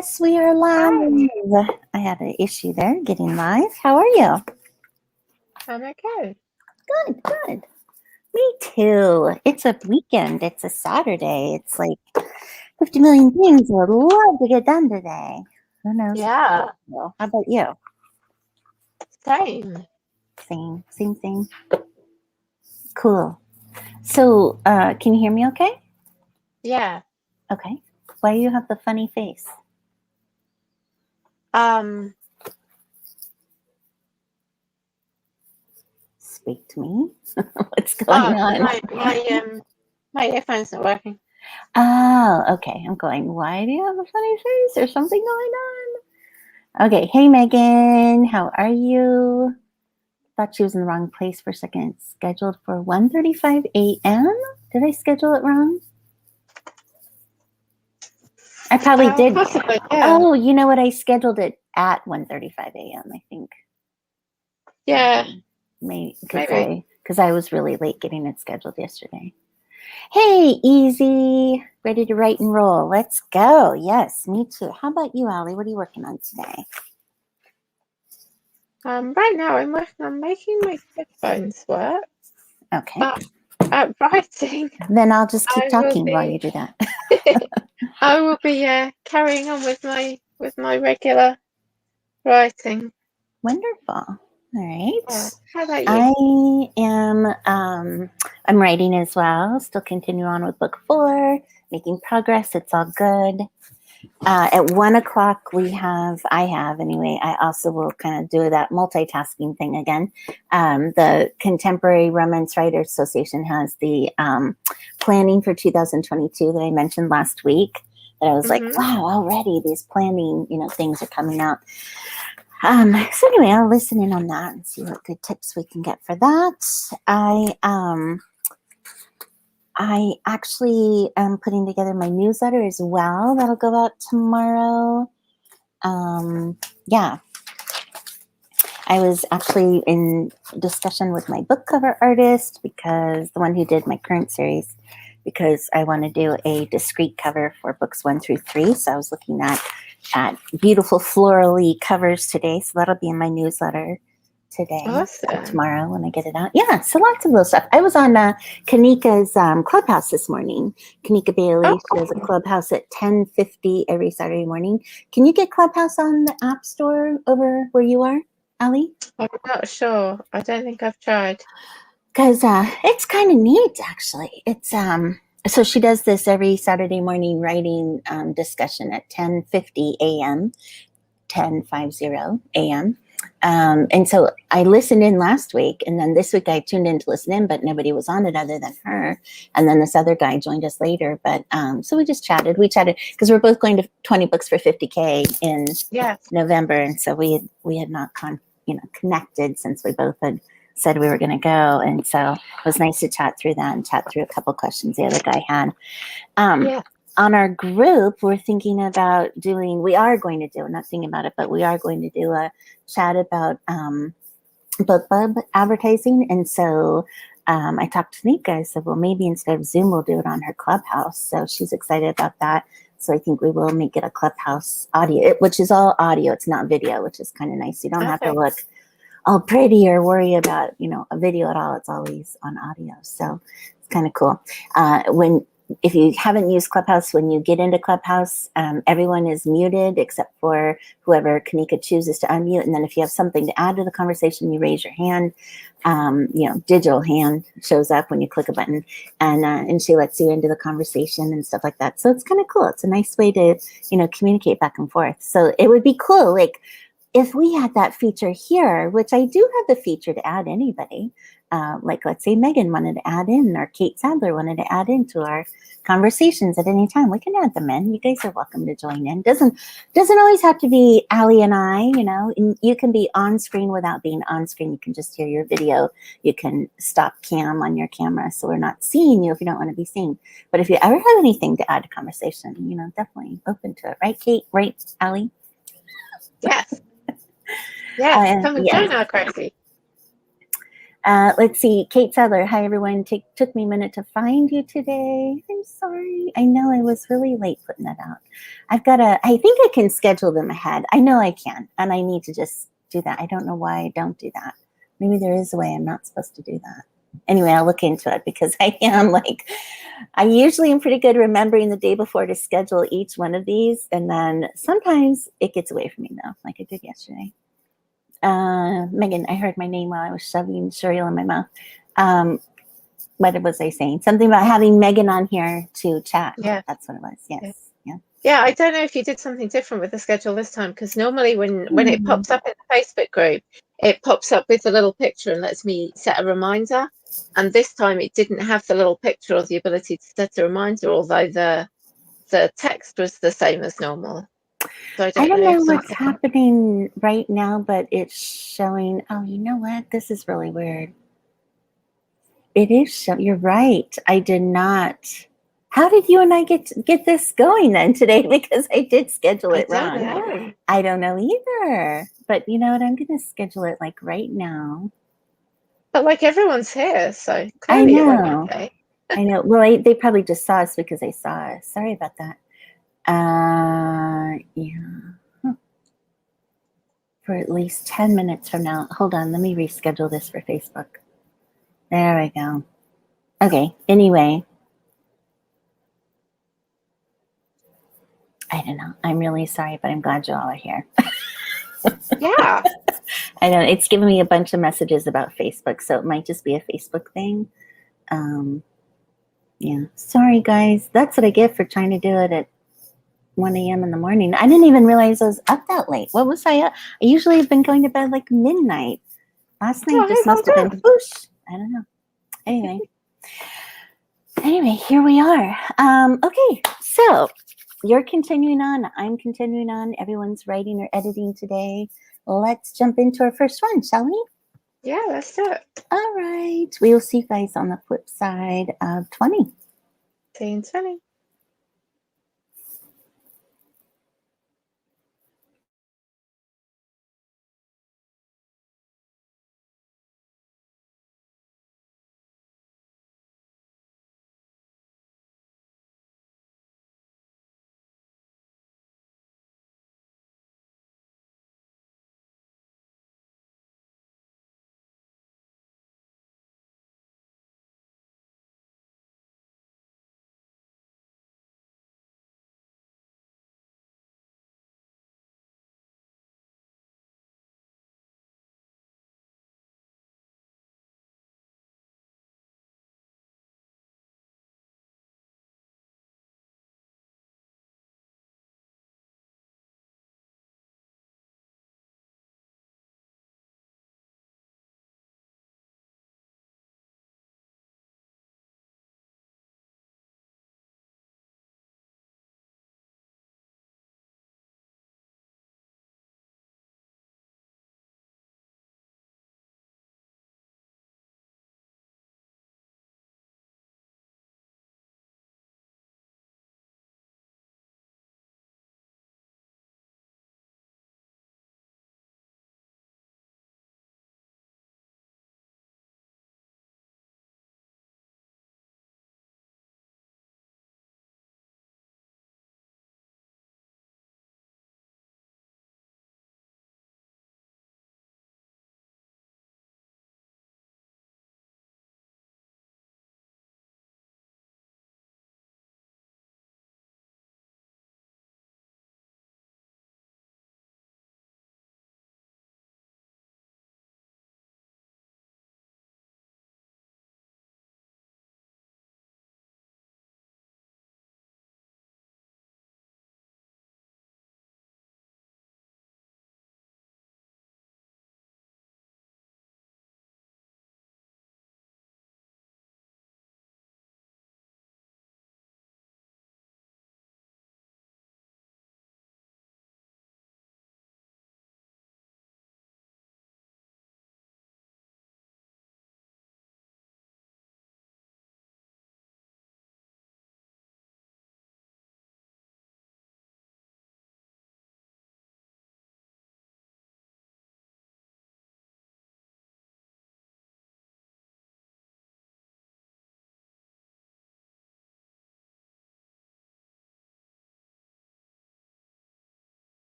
Yes, we are Hi, live. I had an issue there getting live. How are you? I'm okay. Good, good. Me too. It's a weekend. It's a Saturday. It's like 50 million things I would love to get done today. Who knows? Yeah, How about you? same. Same. Cool. So, can you hear me okay? Yeah. Okay. Why do you have the funny face? Um, Speak to me. What's going on? my earphone's not working. Oh, okay. I'm going, why do you have a funny face? There's something going on. Okay. Hey, Megan. How are you? Thought she was in the wrong place for a second. Scheduled for 1:35 a.m. Did I schedule it wrong? I probably did. Possibly, yeah. Oh, you know what? I scheduled it at 1:35 a.m. I think. Yeah, Maybe maybe. because I was really late getting it scheduled yesterday. Hey, easy. Ready to write and roll. Let's go. Yes, me too. How about you, Allie? What are you working on today? Right now I'm working on making my headphones work, Okay. but at writing, Then I'll just keep I will talking while be you do that. I will be carrying on with my regular writing. Wonderful. All right. Yeah. How about you? I am I'm writing as well. Still continue on with book 4, making progress. It's all good. At 1:00 I have anyway. I also will kind of do that multitasking thing again. The Contemporary Romance Writers Association has the planning for 2022 that I mentioned last week. That I was like, wow, already these planning, things are coming out. So anyway, I'll listen in on that and see what good tips we can get for that. I actually am putting together my newsletter as well. That'll go out tomorrow. Yeah. I was actually in discussion with my book cover artist, because the one who did my current series, because I want to do a discrete cover for books 1 through 3. So I was looking at beautiful florally covers today. So that'll be in my newsletter today. Awesome. Tomorrow when I get it out. Yeah, so lots of little stuff. I was on Kanika's clubhouse this morning. Kanika Bailey, she has a clubhouse at 10:50 every Saturday morning. Can you get Clubhouse on the App Store over where you are, Allie? I'm not sure. I don't think I've tried. Because it's kind of neat, actually. It's so she does this every Saturday morning writing discussion at 10:50 a.m., 10:50 a.m. And so I listened in last week, and then this week I tuned in to listen in, but nobody was on it other than her. And then this other guy joined us later. But so we just chatted. We chatted because we're both going to 20 Books for 50K in November, and so we had not connected since we both had said we were going to go. And so it was nice to chat through that and chat through a couple questions the other guy had. On our group, we're thinking about we are going to do a chat about book club advertising. And so I talked to Nika. I said, well, maybe instead of Zoom, we'll do it on her Clubhouse. So she's excited about that. So I think we will make it a Clubhouse audio, which is all audio. It's not video, which is kind of nice. You don't have to look all pretty or worry about, a video at all. It's always on audio. So it's kind of cool. If you haven't used Clubhouse, when you get into Clubhouse, everyone is muted except for whoever Kanika chooses to unmute. And then if you have something to add to the conversation, you raise your hand. Digital hand shows up when you click a button, and she lets you into the conversation and stuff like that. So it's kind of cool. It's a nice way to, communicate back and forth. So it would be cool, like, if we had that feature here, which I do have the feature to add anybody, like let's say Megan wanted to add in, or Kate Sadler wanted to add into our conversations at any time, we can add them in. You guys are welcome to join in. Doesn't always have to be Allie and I, and you can be on screen without being on screen. You can just hear your video. You can stop cam on your camera so we're not seeing you if you don't want to be seen. But if you ever have anything to add to conversation, definitely open to it. Right, Kate? Right, Allie? Yes. Yes, come and join our crazy. Let's see. Kate Sadler. Hi, everyone. Took me a minute to find you today. I'm sorry. I know I was really late putting that out. I think I can schedule them ahead. I know I can. And I need to just do that. I don't know why I don't do that. Maybe there is a way I'm not supposed to do that. Anyway, I'll look into it because I usually am pretty good remembering the day before to schedule each one of these. And then sometimes it gets away from me though, like I did yesterday. Megan, I heard my name while I was shoving cereal in my mouth. What was I saying? Something about having Megan on here to chat. Yeah. That's what it was. Yes. Yeah. Yeah, I don't know if you did something different with the schedule this time, because normally when it pops up in the Facebook group, it pops up with a little picture and lets me set a reminder. And this time it didn't have the little picture or the ability to set a reminder, although the text was the same as normal. So I I don't don't know if know what's something. happening right now, but it's showing. Oh, you know what? This is really weird. It is you're right. I did not. How did you and I get this going then today? Because I did schedule I it don't wrong. know. I don't know either. But you know what? I'm going to schedule it like right now. But like everyone's here, so I clearly it went know. okay. I know. Well, they probably just saw us because they saw us. Sorry about that. Yeah. Huh. For at least 10 minutes from now. Hold on. Let me reschedule this for Facebook. There we go. Okay. Anyway. I don't know. I'm really sorry, but I'm glad you all are here. Yeah. I know it's giving me a bunch of messages about Facebook, so it might just be a Facebook thing. Yeah. Sorry, guys. That's what I get for trying to do it at 1 a.m. in the morning. I didn't even realize I was up that late. What was I up? I usually have been going to bed like midnight. Last night Oh, just well must have been done. whoosh. I don't know. Anyway, here we are. Okay, so you're continuing on. I'm continuing on. Everyone's writing or editing today. Let's jump into our first one, shall we? Yeah, that's it. All right. We will see you guys on the flip side of 20. See you in 20.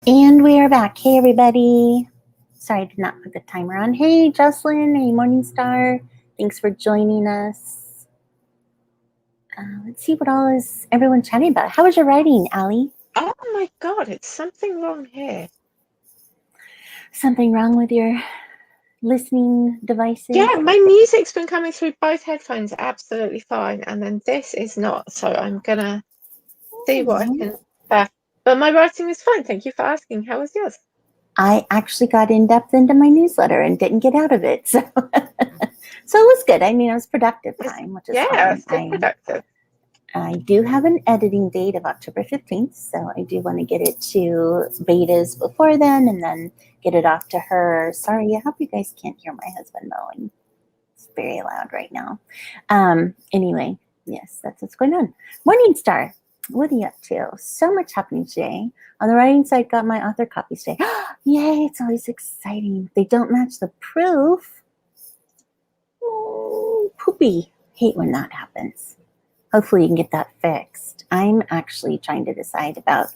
And we are back. Hey, everybody. Sorry, I did not put the timer on. Hey, Jocelyn. Hey, Morningstar. Thanks for joining us. Let's see what all is everyone chatting about. How was your writing, Allie? Oh my God, it's something wrong here. Something wrong with your listening devices? Yeah, my music's been coming through both headphones absolutely fine, and then this is not. So I'm gonna see what I can. But my writing is fine. Thank you for asking. How was yours? I actually got in depth into my newsletter and didn't get out of it. So, so it was good. I mean, it was productive time, which is Yeah, fine. it's good productive. I do have an editing date of October 15th, so I do want to get it to betas before then and then get it off to her. Sorry, I hope you guys can't hear my husband mowing. It's very loud right now. Anyway, yes, that's what's going on. Morning Star, what are you up to? So much happening today. On the writing side, got my author copies today. Yay, it's always exciting. They don't match the proof. Oh, poopy. Hate when that happens. Hopefully you can get that fixed. I'm actually trying to decide about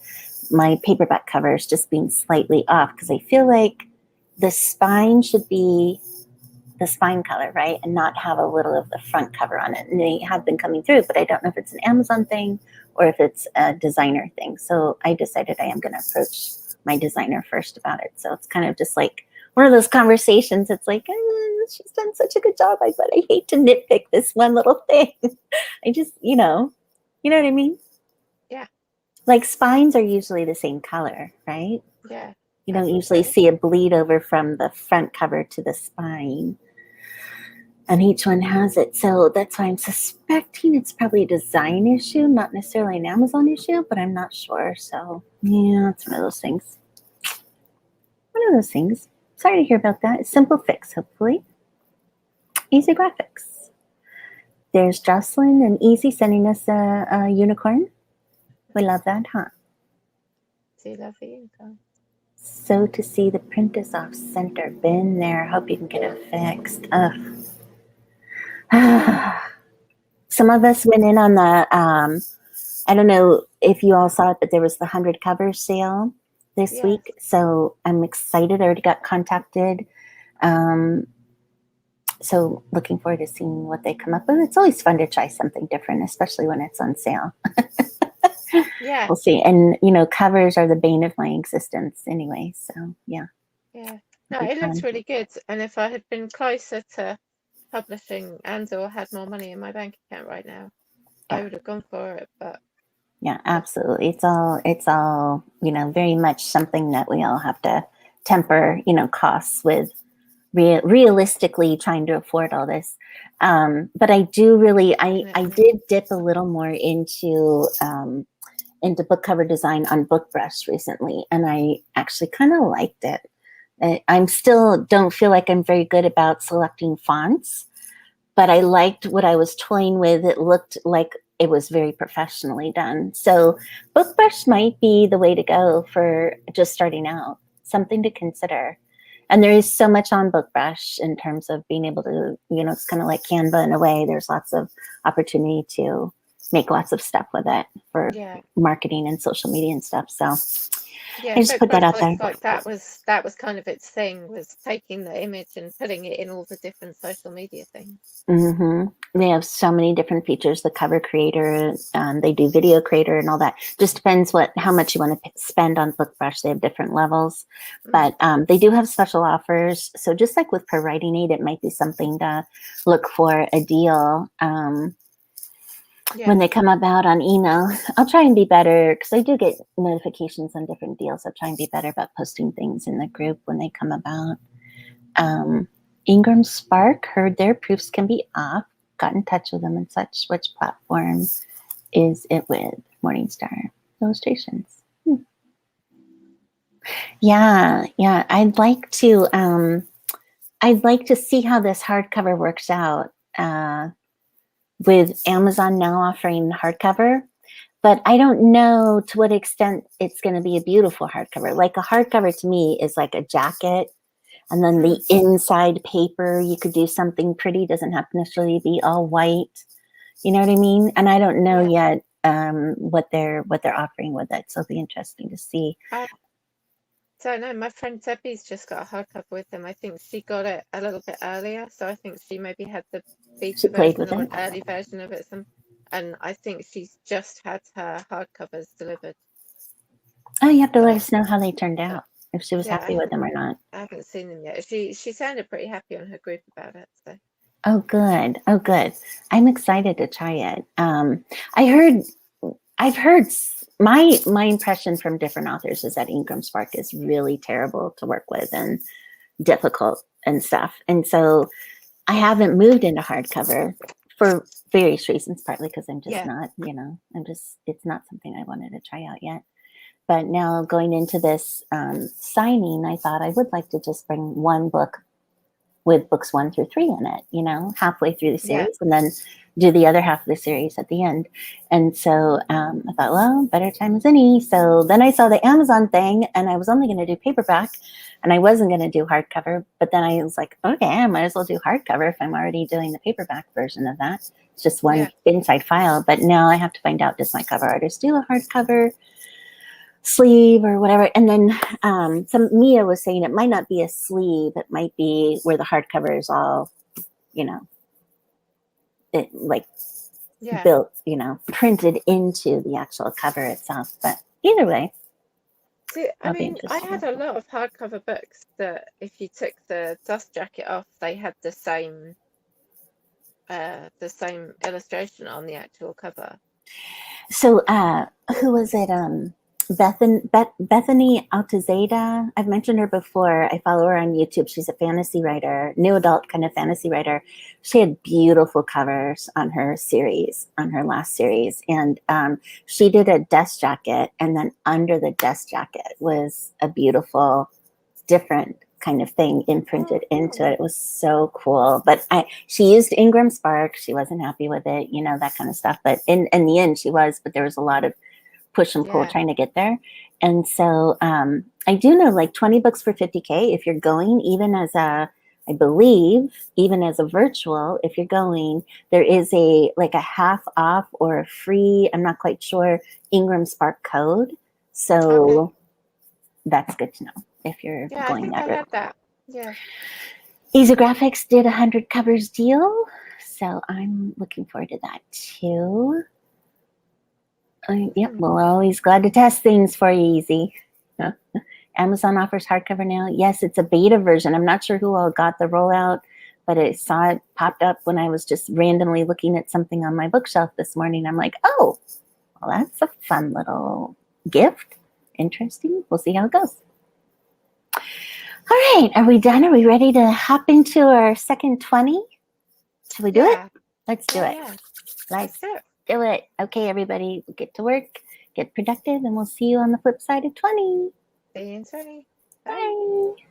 my paperback covers just being slightly off because I feel like the spine should be the spine color, right? And not have a little of the front cover on it. And they have been coming through, but I don't know if it's an Amazon thing or if it's a designer thing. So I decided I am going to approach my designer first about it. So it's kind of just like one of those conversations. It's like, she's done such a good job. But I hate to nitpick this one little thing. I just, you know what I mean? Yeah. Like spines are usually the same color, right? Yeah. You don't usually see a bleed over from the front cover to the spine. And each one has it. So that's why I'm suspecting it's probably a design issue, not necessarily an Amazon issue, but I'm not sure. So yeah, it's one of those things. One of those things. Sorry to hear about that. Simple fix, hopefully. Easy graphics. There's Jocelyn and Easy sending us a unicorn. We love that, huh? See, love the unicorn. So to see the print is off center. Been there. Hope you can get it fixed. Ugh. Some of us went in on the, I don't know if you all saw it, but there was the 100 covers sale this week. So I'm excited. I already got contacted. So looking forward to seeing what they come up with. It's always fun to try something different, especially when it's on sale. Yeah. We'll see. And, covers are the bane of my existence anyway. So, yeah. Yeah. No, it looks really good. And if I had been closer to publishing and or had more money in my bank account right now, I would have gone for it. But yeah, absolutely. It's all, very much something that we all have to temper, costs with realistically trying to afford all this. But I do really, I did dip a little more into book cover design on BookBrush recently, and I actually kind of liked it. I'm still don't feel like I'm very good about selecting fonts, but I liked what I was toying with. It looked like it was very professionally done. So BookBrush might be the way to go for just starting out, something to consider. And there is so much on BookBrush in terms of being able to, it's kind of like Canva in a way. There's lots of opportunity to make lots of stuff with it for marketing and social media and stuff. So yeah, I just put that out there. like that was kind of its thing, was taking the image and putting it in all the different social media things. Mm-hmm. They have so many different features. The cover creator, they do video creator and all that. Just depends how much you want to spend on BookBrush. They have different levels, but they do have special offers. So just like with Per Writing Aid, it might be something to look for a deal. When they come about on email, I'll try and be better because I do get notifications on different deals. I'll try and be better about posting things in the group when they come about. Ingram Spark heard their proofs can be off, got in touch with them and such. Which platform is it with? Morningstar Illustrations. Yeah. I'd like to see how this hardcover works out. With Amazon now offering hardcover, but I don't know to what extent it's going to be a beautiful hardcover. Like a hardcover to me is like a jacket, and then the inside paper, you could do something pretty. Doesn't have to necessarily be all white. You know what I mean? And I don't know yet what they're offering with it. So it'll be interesting to see. So no, my friend Debbie's just got a hardcover with them. I think she got it a little bit earlier, so I think she maybe had the She beta played version with or it. an early version of it. And I think she's just had her hardcovers delivered. Oh, you have to let So, us know how they turned but out, if she was yeah, happy with them or not. I haven't seen them yet. She sounded pretty happy on her group about it. So Oh, good. Oh, good. I'm excited to try it. I heard, I've heard my impression from different authors is that Ingram Spark is really terrible to work with and difficult and stuff. And so I haven't moved into hardcover for various reasons, partly because I'm just yeah, not, it's not something I wanted to try out yet. But now going into this signing, I thought I would like to just bring one book with books 1 through 3 in it, halfway through the yeah, series, and then do the other half of the series at the end. And so I thought, well, better time as any. So then I saw the Amazon thing, and I was only going to do paperback, and I wasn't going to do hardcover. But then I was like, okay, I might as well do hardcover if I'm already doing the paperback version of that. It's just one yeah, inside file. But now I have to find out, does my cover artist do a hardcover sleeve or whatever? And then some Mia was saying it might not be a sleeve, it might be where the hardcover is all, you know, like yeah. built, printed into the actual cover itself. But either way, See, I I'll be mean, I interested. had a lot of hardcover books that if you took the dust jacket off, they had the same illustration on the actual cover. So who was it? Bethany Altazada. I've mentioned her before. I follow her on YouTube. She's a fantasy writer, new adult kind of fantasy writer. She had beautiful covers on her series, on her last series. And she did a dust jacket, and then under the dust jacket was a beautiful, different kind of thing imprinted Oh, into cool. it. It was so cool. But she used Ingram Spark. She wasn't happy with it, that kind of stuff. But in the end, she was. But there was a lot of push and pull Yeah. trying to get there. And so I do know like 20 books for 50K if you're going, even as I believe, even as a virtual, if you're going, there is like a half off or a free, I'm not quite sure, Ingram Spark code. Okay. So that's good to know if you're Yeah, I going think that I route. had that. Yeah. Easy Graphics did a 100 covers deal. So I'm looking forward to that too. Yep, Hmm. we're always glad to test things for you, Easy. Amazon offers hardcover now. Yes, it's a beta version. I'm not sure who all got the rollout, but I saw it popped up when I was just randomly looking at something on my bookshelf this morning. I'm like, oh, well, that's a fun little gift. Interesting. We'll see how it goes. All right, are we done? Are we ready to hop into our second 20? Shall we do it? Yeah. Let's do Yeah, it. yeah. Let's Let's do it. do it. Okay, everybody, get to work, get productive, and we'll see you on the flip side of 20. See you in 20. Bye. Bye.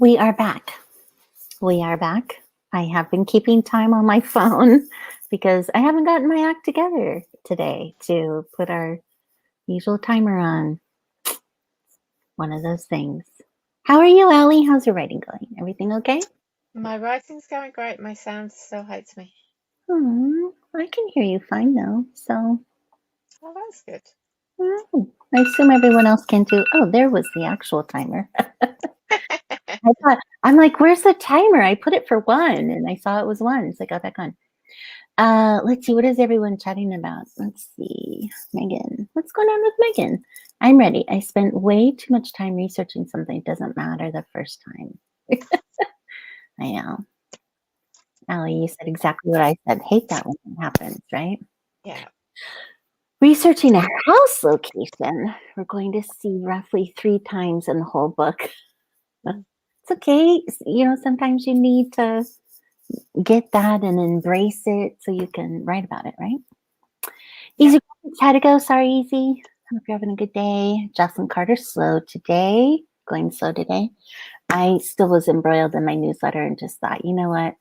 We are back. We are back. I have been keeping time on my phone because I haven't gotten my act together today to put our usual timer on. One of those things. How are you, Allie? How's your writing going? Everything okay? My writing's going great. My sound still hates me. I can hear you fine though. So Oh, that's good. I assume everyone else can too. Oh, there was the actual timer. I'm like, where's the timer? I put it for 1 and I saw it was 1. So I got back on. Let's see, what is everyone chatting about? Let's see. Megan. What's going on with Megan? I'm ready. I spent way too much time researching something. It doesn't matter the first time. I know. Allie, you said exactly what I said. Hate that when it happens, right? Yeah. Researching a house location. We're going to see roughly 3 times in the whole book. It's okay. Sometimes you need to get that and embrace it so you can write about it, right? Yeah. Easy, how to go? Sorry, Easy. Hope you're having a good day. Jocelyn Carter, slow today. Going slow today. I still was embroiled in my newsletter and just thought, you know what?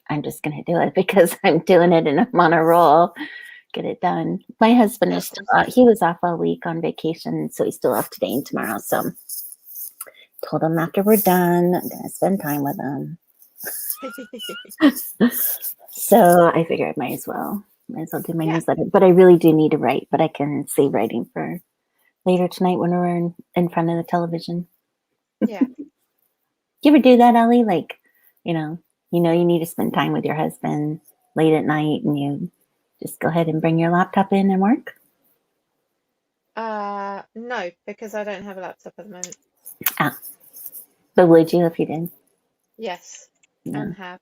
I'm just going to do it because I'm doing it and I'm on a roll. Get it done. My husband is still out. He was off all week on vacation, so he's still off today and tomorrow. So told him after we're done, I'm going to spend time with him. So I figured I might as well do my newsletter. But I really do need to write, but I can save writing for later tonight when we're in front of the television. Yeah. You ever do that, Ellie? Like, you need to spend time with your husband late at night and you just go ahead and bring your laptop in and work? No, because I don't have a laptop at the moment. Ah, but would you if you did? Yes, Yeah. and have.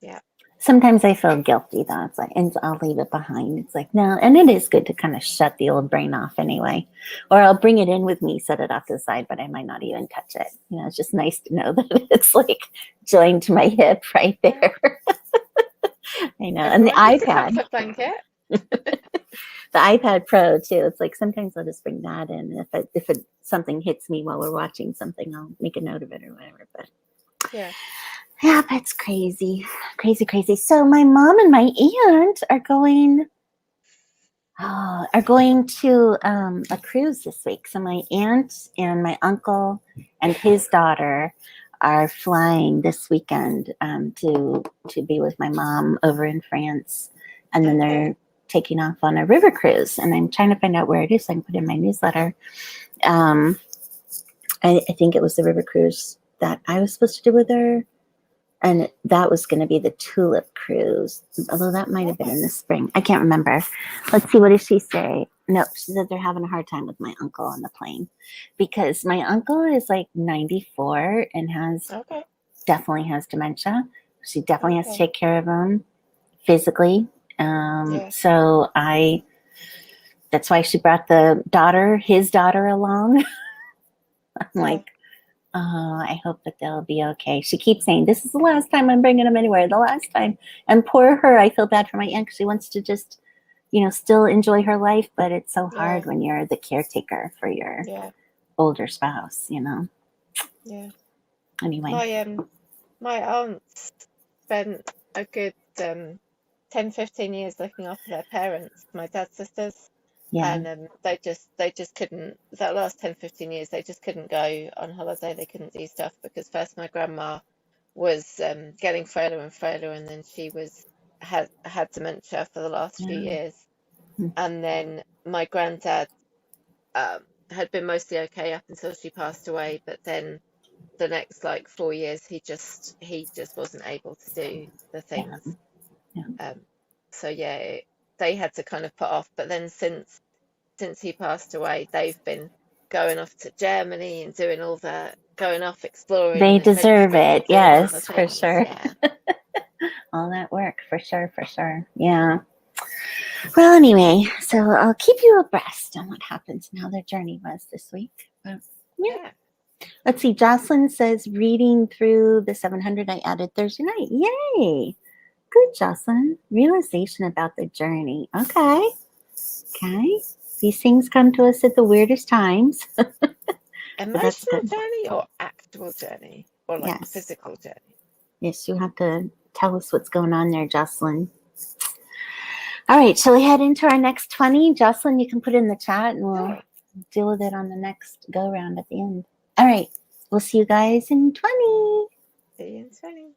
Yeah. Sometimes I feel guilty though. It's like, and I'll leave it behind. It's like, no, and it is good to kind of shut the old brain off anyway. Or I'll bring it in with me, set it off to the side, but I might not even touch it. It's just nice to know that it's like joined to my hip right there. I know. And the Everyone needs a iPad. comfort blanket. The iPad Pro too. It's like sometimes I'll just bring that in. And if something hits me while we're watching something, I'll make a note of it or whatever. But yeah, that's crazy, crazy, crazy. So my mom and my aunt are going to a cruise this week. So my aunt and my uncle and his daughter are flying this weekend to be with my mom over in France, and then they're taking off on a river cruise. And I'm trying to find out where it is so I can put in my newsletter. I think it was the river cruise that I was supposed to do with her. And that was going to be the Tulip Cruise, although that might have been in the spring. I can't remember. Let's see, what did she say? No, she said they're having a hard time with my uncle on the plane because my uncle is like 94 and definitely has dementia. She definitely has to take care of him physically. So that's why she brought his daughter along. I'm like, oh, I hope that they'll be okay. She keeps saying, this is the last time I'm bringing them anywhere, the last time. And poor her, I feel bad for my aunt because she wants to just, still enjoy her life. But it's so hard when you're the caretaker for your older spouse, Yeah. Anyway. My aunt spent a good 10, 15 years looking after their parents, my dad's sisters. Yeah. And they just couldn't, that last 10, 15 years, they just couldn't go on holiday. They couldn't do stuff because first my grandma was getting frailer and frailer, and then she had dementia for the last few years. And then my granddad had been mostly okay up until she passed away, but then the next like 4 years he just wasn't able to do the things. So they had to kind of put off. But then since he passed away, they've been going off to Germany and doing going off exploring. They deserve it. Yes, for things. sure. Yeah. All that work, for sure. Yeah. Well, anyway, so I'll keep you abreast on what happens and how their journey was this week. But, yeah. Let's see. Jocelyn says, reading through the 700 I added Thursday night. Yay. Good, Jocelyn. Realization about the journey. Okay. These things come to us at the weirdest times. Emotional journey or actual journey? or like a Yes. physical journey. Yes, you have to tell us what's going on there, Jocelyn. All right, shall we head into our next 20? Jocelyn, you can put it in the chat and we'll deal with it on the next go round at the end. All right, we'll see you guys in 20. See you in 20.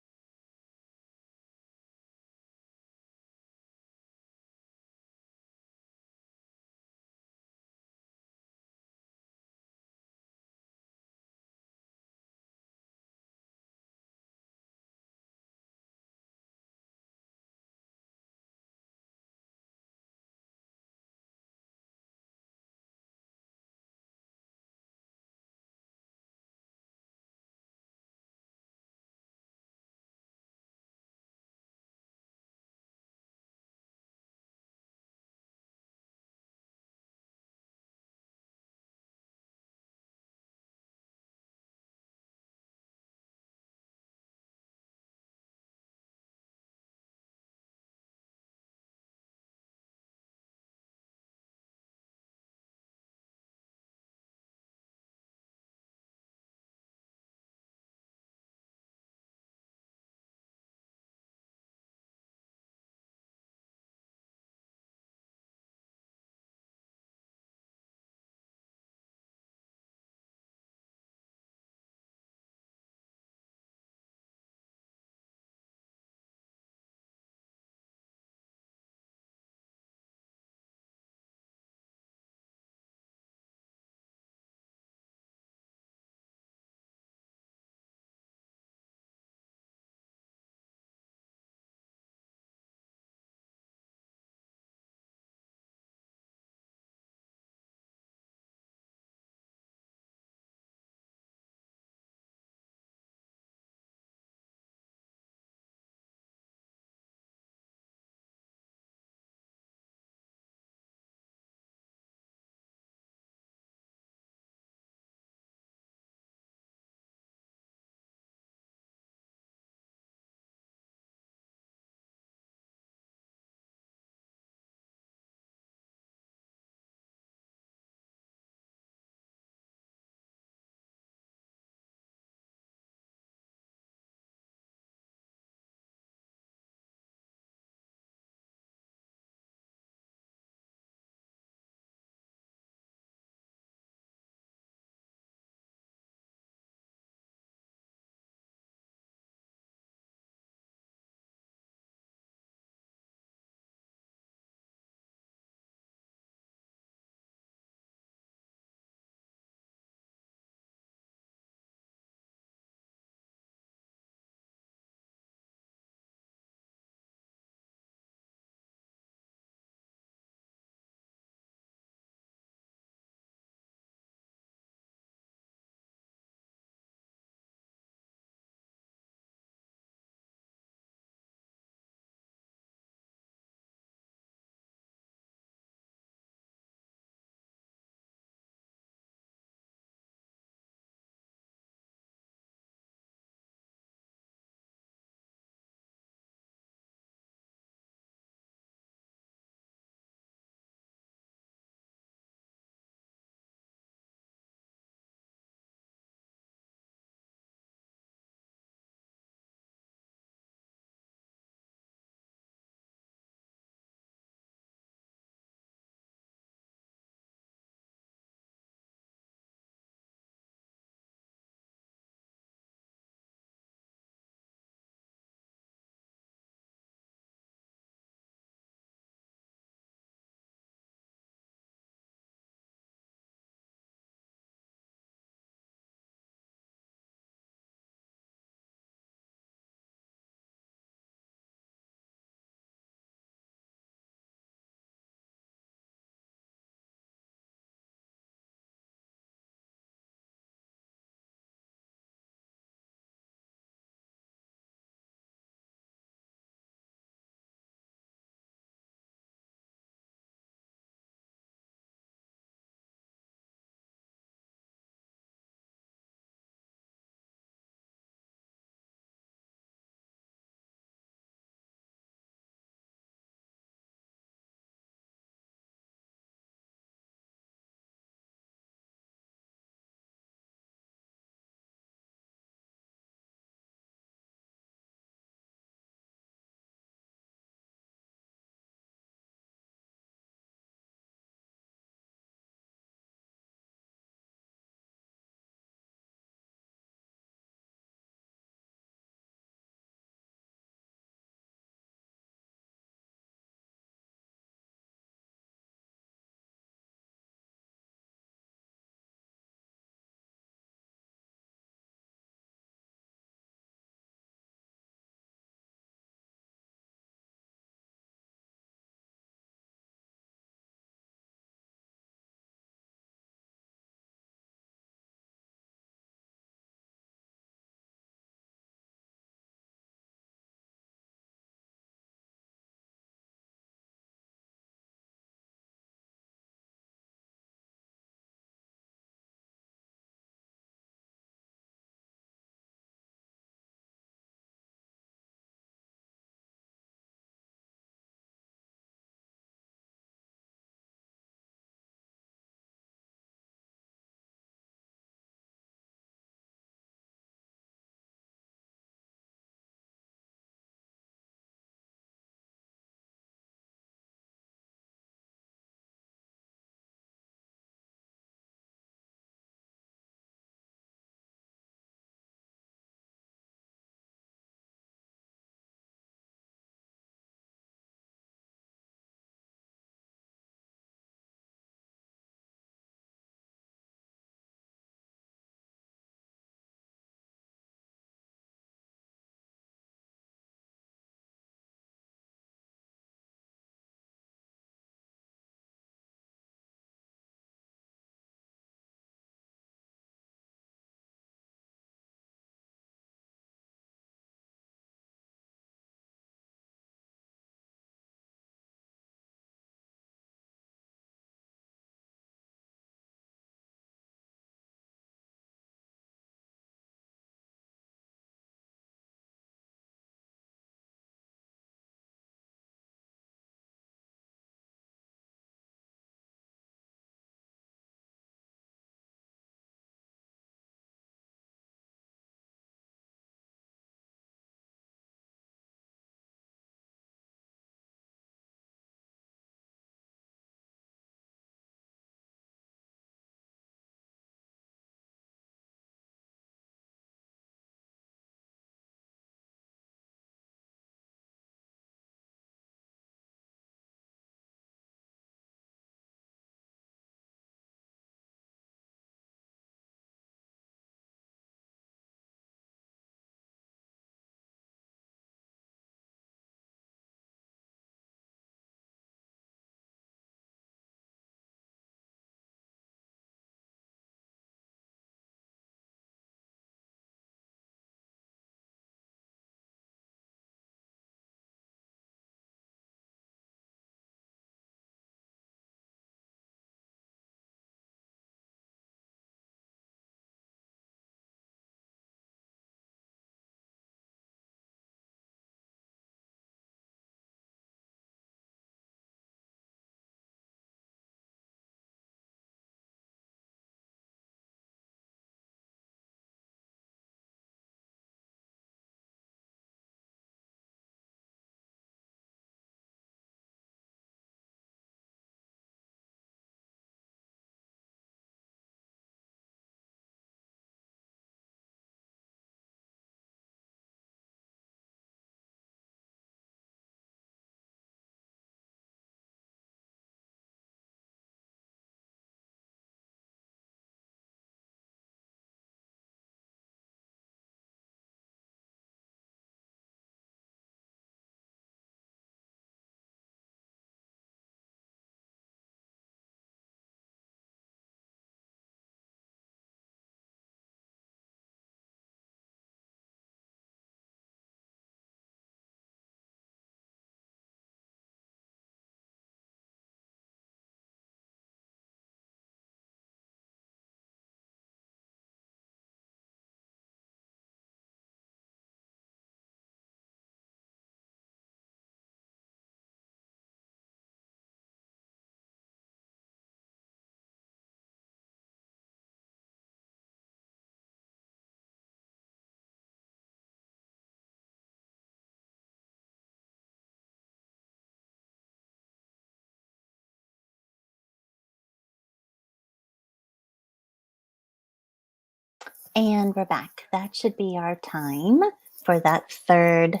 And we're back. That should be our time for that third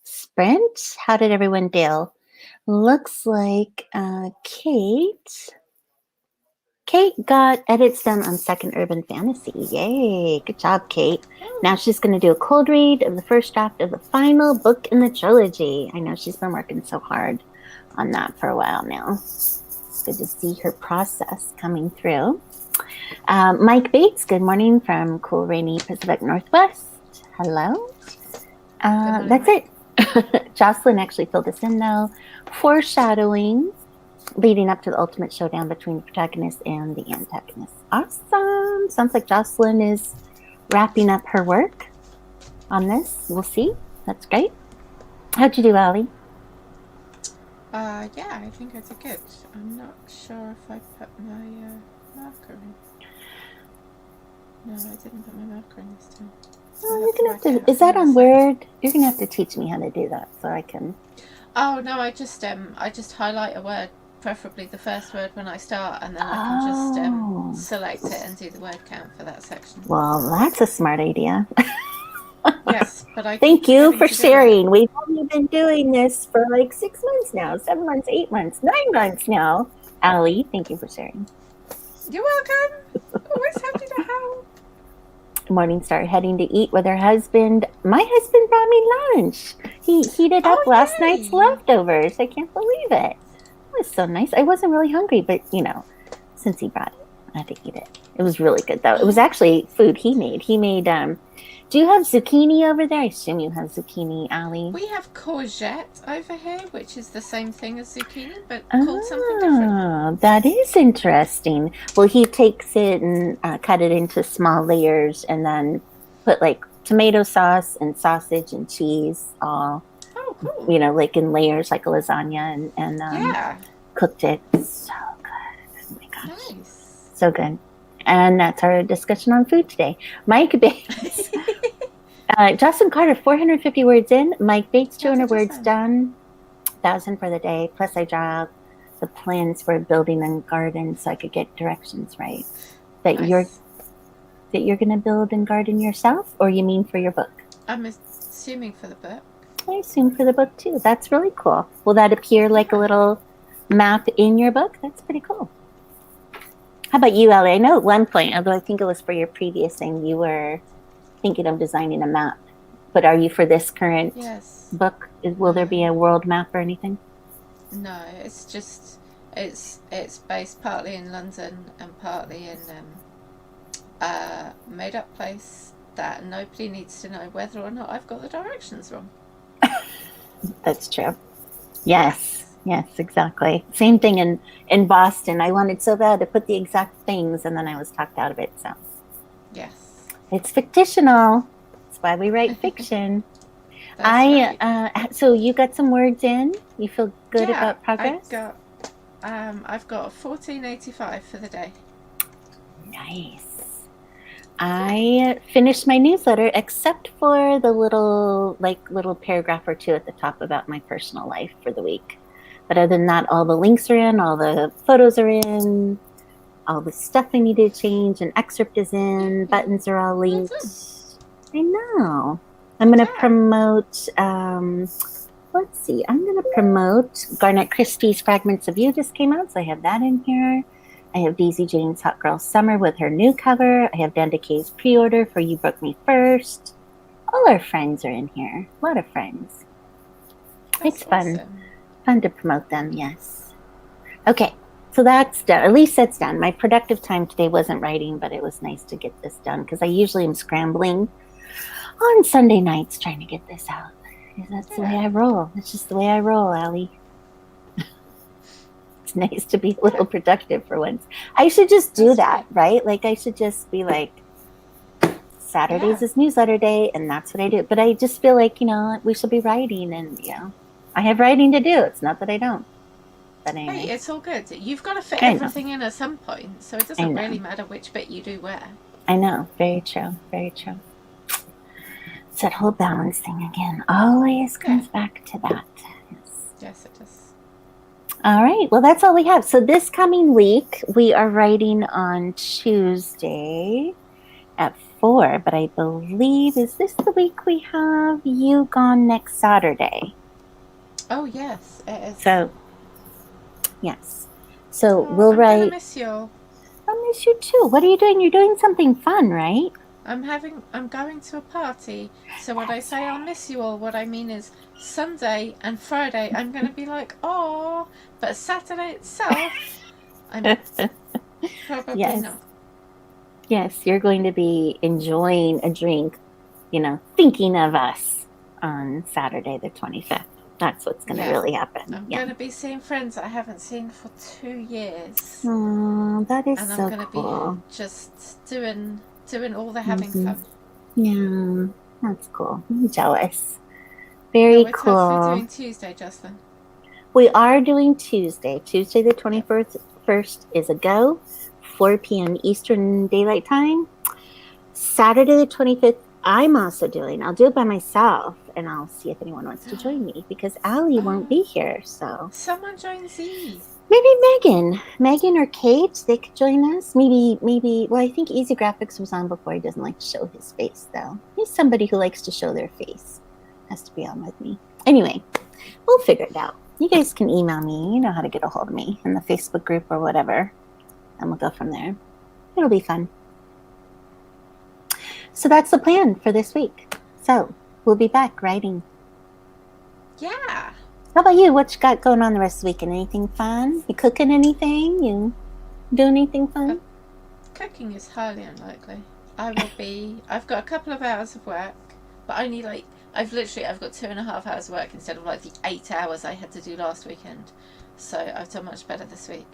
sprint. How did everyone do? Looks like Kate got edits done on Second Urban Fantasy. Yay. Good job, Kate. Now she's going to do a cold read of the first draft of the final book in the trilogy. I know she's been working so hard on that for a while now. It's good to see her process coming through. Mike Bates, good morning from cool, rainy Pacific Northwest. Hello. That's it. Jocelyn actually filled us in, though. Foreshadowing leading up to the ultimate showdown between the protagonist and the antagonist. Awesome. Sounds like Jocelyn is wrapping up her work on this. We'll see. That's great. How'd you do, Allie? Yeah, I think I did good. I'm not sure if I put my marker in. No, I didn't put my marker in this time. Oh, you're gonna have to. Is that on Word? You're gonna have to teach me how to do that so I can. Oh no, I just highlight a word, preferably the first word when I start, and then I can just select it and do the word count for that section. Well, that's a smart idea. Yes, but I thank you for sharing. We've only been doing this for like 6 months now, 7 months, 8 months, 9 months now. Allie, thank you for sharing. You're welcome. Always happy to help. Morningstar heading to eat with her husband. My husband brought me lunch. He heated up last night's leftovers. I can't believe it. It was so nice. I wasn't really hungry, but since he brought it, I had to eat it. It was really good though. It was actually food he made. He made do you have zucchini over there? I assume you have zucchini, Allie. We have courgette over here, which is the same thing as zucchini, but called something different. That is interesting. Well, he takes it and cut it into small layers and then put like tomato sauce and sausage and cheese all, cool. Like in layers like a lasagna and cooked it. So good. Oh my gosh. Nice. So good. And that's our discussion on food today. Mike Bates. Justin Carter, 450 words in. Mike Bates, 200 words done. 1,000 for the day. Plus, I draw the plans for building a garden so I could get directions right. That you're going to build and garden yourself, or you mean for your book? I'm assuming for the book. I assume for the book too. That's really cool. Will that appear like a little map in your book? That's pretty cool. How about you, Ellie? I know at one point, although I think it was for your previous thing, you were thinking of designing a map. But are you for this current book? Will there be a world map or anything? No, it's just it's based partly in London and partly in a made up place that nobody needs to know whether or not I've got the directions wrong. That's true. Yes, exactly. Same thing in Boston. I wanted so bad to put the exact things, and then I was talked out of it. So yes, it's fictional. That's why we write fiction. So you got some words in. You feel good about progress? I've got 1485 for the day. Nice. I finished my newsletter except for the little paragraph or two at the top about my personal life for the week. But other than that, all the links are in, all the photos are in, all the stuff I need to change, an excerpt is in, buttons are all linked. I know. I'm going to promote, I'm going to promote Garnet Christie's Fragments of You just came out, so I have that in here. I have Daisy Jane's Hot Girl Summer with her new cover. I have Danda K's pre-order for You Broke Me First. All our friends are in here. A lot of friends. It's fun. Awesome. Fun to promote them, yes. Okay, so that's done. At least that's done. My productive time today wasn't writing, but it was nice to get this done because I usually am scrambling on Sunday nights trying to get this out. That's the way I roll. That's just the way I roll, Allie. It's nice to be a little productive for once. I should just do that, right? Like I should just be like, Saturdays is newsletter day, and that's what I do. But I just feel like, we should be writing, and I have writing to do. It's not that I don't. But anyway. Hey, it's all good. You've got to fit everything in at some point, so it doesn't really matter which bit you do where. I know. Very true. Very true. It's that whole balance thing again. Always comes back to that. Yes, it does. All right. Well, that's all we have. So this coming week, we are writing on Tuesday. at 4, but I believe, is this the week we have you gone next Saturday? Oh, yes, it is. So, yes. So Oh, we'll I'm going to write. miss you. I miss you too. What are you doing? You're doing something fun, right? I'm going to a party. So when I That's say I'll miss you all, what I mean is Sunday and Friday I'm going to be like, oh, but Saturday itself, I'm right. probably Yes. not. Yes. You're going to be enjoying a drink, thinking of us on Saturday, the 25th. That's what's going to Yeah. really happen. I'm Yeah. going to be seeing friends I haven't seen for 2 years. Oh, that is And I'm so going to be cool. just doing all the having Hmm. fun. Yeah, that's cool. I'm jealous. No, Very we're totally cool. doing Tuesday, Jocelyn. We are doing Tuesday. Tuesday the Yep. 21st is a go, 4 p.m. Eastern Daylight Time. Saturday the 25th, I'm also doing. I'll do it by myself and I'll see if anyone wants to join me because Allie won't Oh, be here. So someone join Z. maybe Megan or Kate, they could join us. Maybe, well, I think Easy Graphics was on before. He doesn't like to show his face though. He's somebody who likes to show their face. Has to be on with me. Anyway, we'll figure it out. You guys can email me. You know how to get a hold of me in the Facebook group or whatever. And we'll go from there. It'll be fun. So that's the plan for this week. So we'll be back writing. Yeah. How about you? What you got going on the rest of the weekend? Anything fun? You cooking anything? You doing anything fun? Cooking is highly unlikely. I've got a couple of hours of work, but only like, I've got 2.5 hours of work instead of like the 8 hours I had to do last weekend. So I've done much better this week.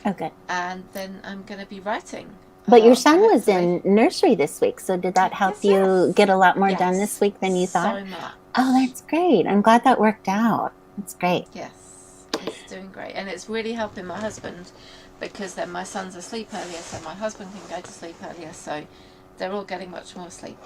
Okay. And then I'm going to be writing. But your son was hopefully. in nursery this week. So did that help you get a lot more done this week than you thought? So much. Oh, that's great. I'm glad that worked out. That's great. Yes, it's doing great. And it's really helping my husband because then my son's asleep earlier, so my husband can go to sleep earlier. So they're all getting much more sleep.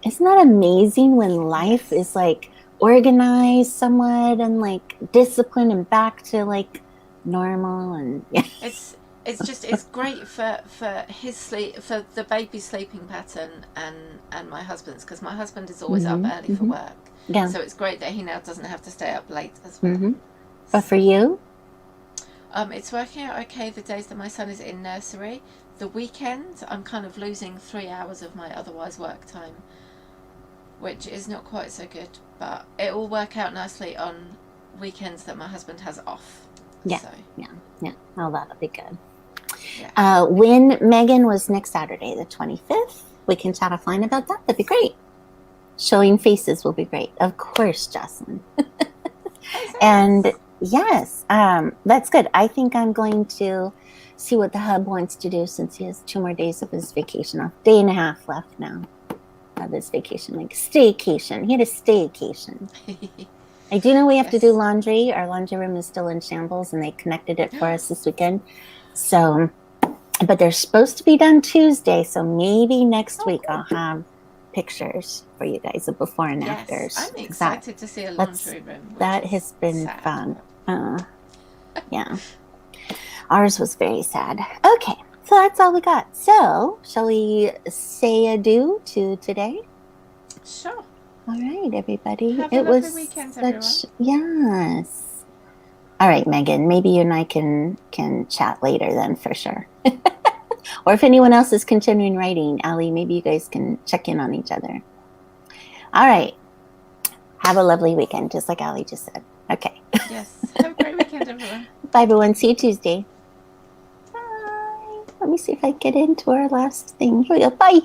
Isn't that amazing when life Yes. is like organized somewhat and like disciplined and back to like normal and yeah. It's great for his sleep, for the baby's sleeping pattern and my husband's, because my husband is always up early for work. Yeah. So it's great that he now doesn't have to stay up late as well. But for you? It's working out okay the days that my son is in nursery. The weekend, I'm kind of losing 3 hours of my otherwise work time, which is not quite so good, but it will work out nicely on weekends that my husband has off. Yeah. So. Yeah. Oh, that'll be good. Yeah. When Megan was next Saturday, the 25th, we can chat offline about that. That'd be great. Showing faces will be great. Of course, Jocelyn. And yes, that's good. I think I'm going to see what the hub wants to do since he has 2 more days of his vacation off. Day and a half left now of his vacation, like staycation. He had a staycation. I do know we have to do laundry. Our laundry room is still in shambles and they connected it for us this weekend. So, but they're supposed to be done Tuesday. So maybe next week I'll have pictures for you guys of before and afters. I'm excited to see a laundry room. That has been fun. Yeah. Ours was very sad. Okay. So that's all we got. So shall we say adieu to today? Sure. All right, everybody. Have a lovely weekend, everyone. Yes. All right, Megan. Maybe you and I can chat later then for sure. Or if anyone else is continuing writing, Allie, maybe you guys can check in on each other. All right. Have a lovely weekend, just like Allie just said. Okay. Yes. Have a great weekend, everyone. Bye, everyone. See you Tuesday. Bye. Let me see if I get into our last thing. Here we go. Bye.